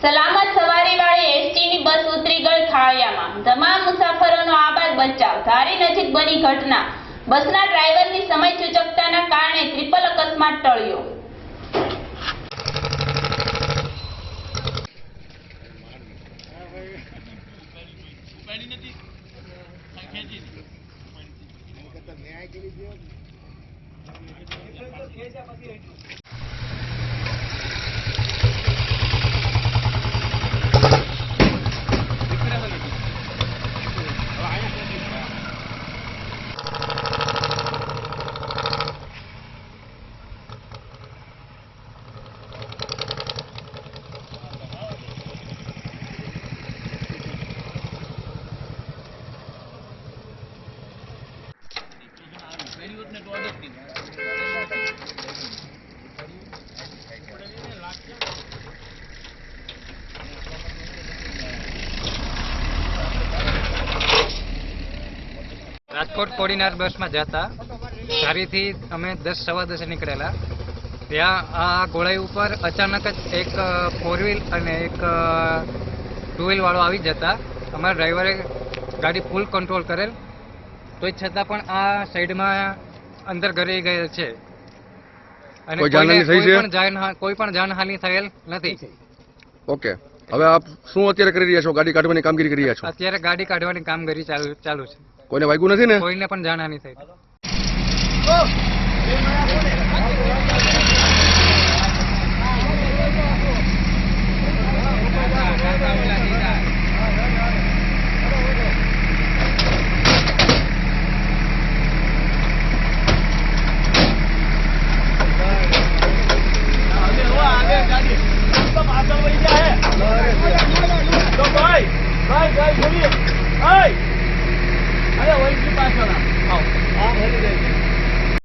સલામત સવારીવાળી એસટીની બસ ઉતરી ગઈ ખાળિયામાં, તમામ મુસાફરોનો આબાદ બચાવ। ધારી નજીક બની ઘટના, બસના ડ્રાઈવરની સમય સૂચકતાના કારણે ટ્રિપલ અકસ્માત ટળ્યો। રાજકોટ કોડીનાર બસમાં જતા ધારીથી અમે 10:15 નીકળેલા। ત્યાં આ ગોળાઈ ઉપર અચાનક જ એક 4 વ્હીલ અને એક 2 વ્હીલ વાળો આવી જતા અમારા ડ્રાઈવરે ગાડી ફૂલ કંટ્રોલ કરેલ, તો છતાં પણ આ સાઈડમાં અંદર ગરી ગયેલ છે અને કોઈ પણ જાનહાનિ થયેલ નથી। ઓકે, હવે આપ શું અત્યારે કરી રહ્યા છો? ગાડી કાઢવાની કામગીરી કરી રહ્યા છો? અત્યારે ગાડી કાઢવાની કામગીરી ચાલુ છે। કોઈને વાગ્યું નથી ને? કોઈને પણ જાનહાનિ થઈ।